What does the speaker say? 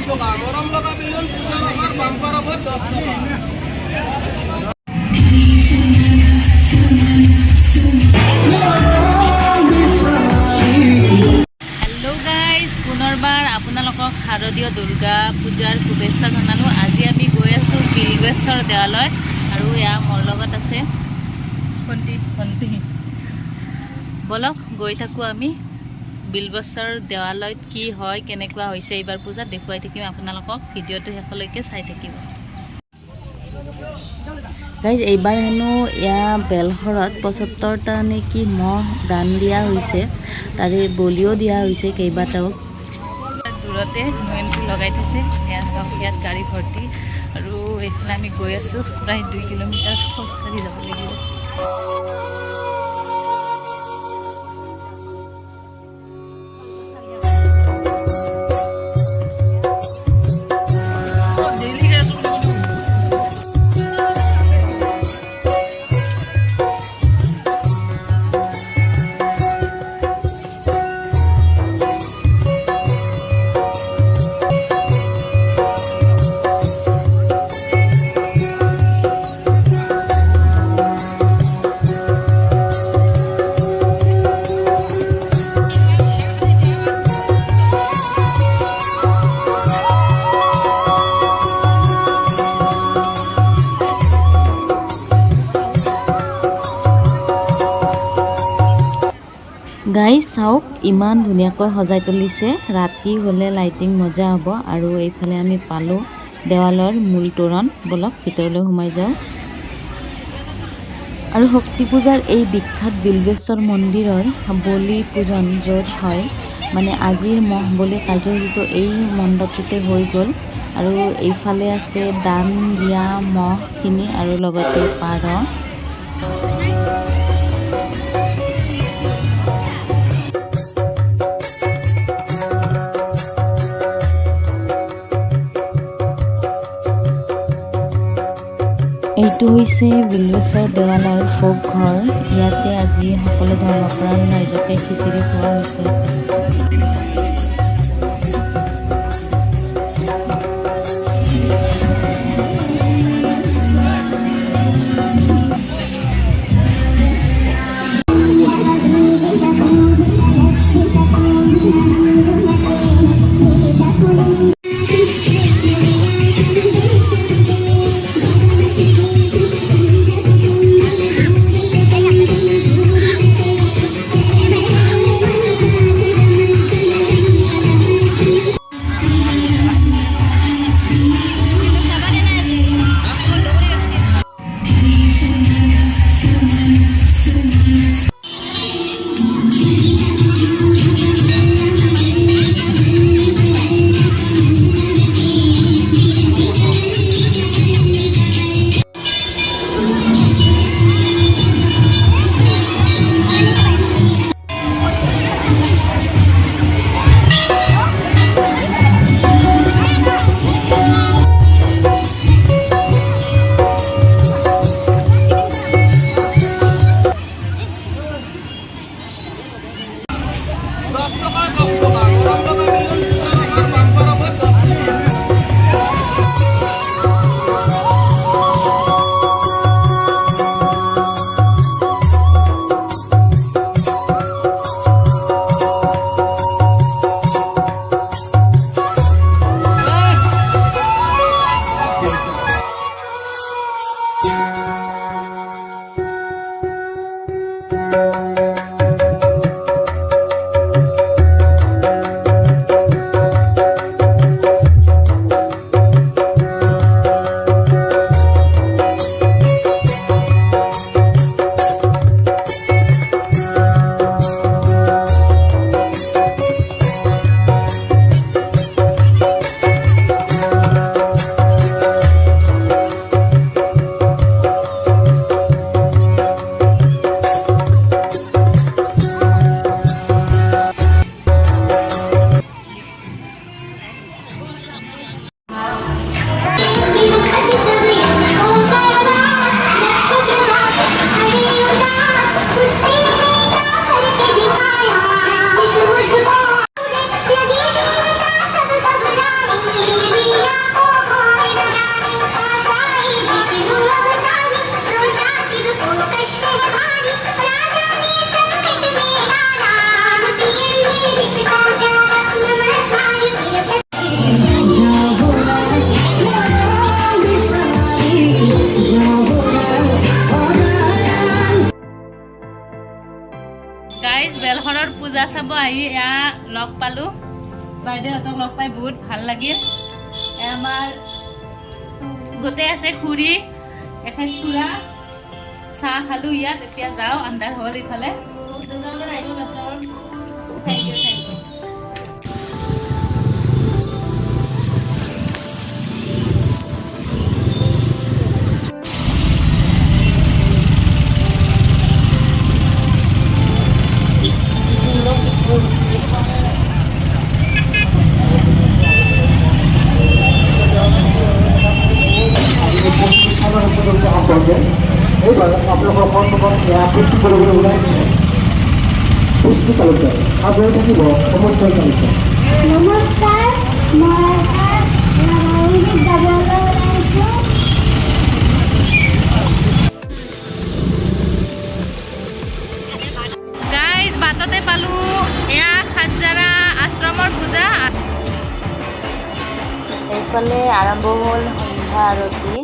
টাকা, গৰম লাগা বেলুন পূজাৰ অফাৰ বাম্পাৰ অফাৰ 10 টাকা। হেল্ল' গাইজ, পুনৰবাৰ আপোনালোকক শাৰদীয় দুৰ্গা পূজাৰ শুভেচ্ছা জনালোঁ। আজি আমি গৈ আছোঁ বিল্বেশ্বৰ দেৱালয় আৰু এয়া মোৰ লগত আছে ভণ্টি। বলক গৈ থাকোঁ আমি বিল্বেশ্বৰ দেৱালয়ত কি হয়, কেনেকুৱা হৈছে এইবাৰ পূজাত দেখুৱাই থাকিম আপোনালোকক। ভিডিঅ'টো শেষলৈকে চাই থাকিব। গাইজ, এইবাৰ হেনো এয়া বেলশৰত ৭৫টা নে কি মহ দান দিয়া হৈছে, তাৰে বলিও দিয়া হৈছে কেইবাটাও। দূৰতে নয়নটো লগাই থৈছে, এয়া চাওক, ইয়াত গাড়ী ভৰ্তি। আৰু এইফালে আমি গৈ আছোঁ, প্ৰায় 2 কিলোমিটাৰ খোজকাঢ়ি যাব লাগিব। গাইজ চাওক, ইমান ধুনীয়াকৈ সজাই তুলিছে। ৰাতি হ'লে লাইটিং মজা হ'ব। আৰু এইফালে আমি পালোঁ দেৱালয়ৰ মূল তোৰণ। বলক ভিতৰলৈ সোমাই যাওঁ। আৰু শক্তি পূজাৰ এই বিখ্যাত বিল্বেশ্বৰ মন্দিৰৰ বলি পূজন য'ত হয়, মানে আজিৰ মহ বলি কাৰ্যসূচীটো এই মণ্ডপটোতে হৈ গ'ল। আৰু এইফালে আছে দান দিয়া মহখিনি আৰু লগতে পাৰ। এইটো হৈছে বিল্বেশ্বৰ দেৱালয়ৰ ফোক ঘৰ। ইয়াতে আজি সকলো ধৰ্মপ্ৰাণ ৰাইজকে খিচিৰি খোৱা হৈছে। চাব আহি এয়া লগ পালোঁ বাইদেউহঁতক লগ পাই বহুত ভাল লাগিল আমাৰ গোটেই আছে খুৰী এখান খুৰা চাহ খালোঁ ইয়াত এতিয়া যাওঁ আন্ধাৰ হ'ল ইফালে থেংক ইউ এইবাৰ আপোনালোকৰ সন্মুখত এয়া পুষ্টি কৰিবলৈ ওলাইছে পুষ্টি তালুকদাৰ আদৰি থাকিব সমস্যাৰ তালিকা নমস্কাৰ মই ৰামায়ণত যাবলৈ ওলাইছোঁ গাইজ বাটতে পালোঁ এয়া সাতজাৰা আশ্ৰমৰ পূজা এইফালে আৰম্ভ হ'ল সন্ধ্যা আৰতি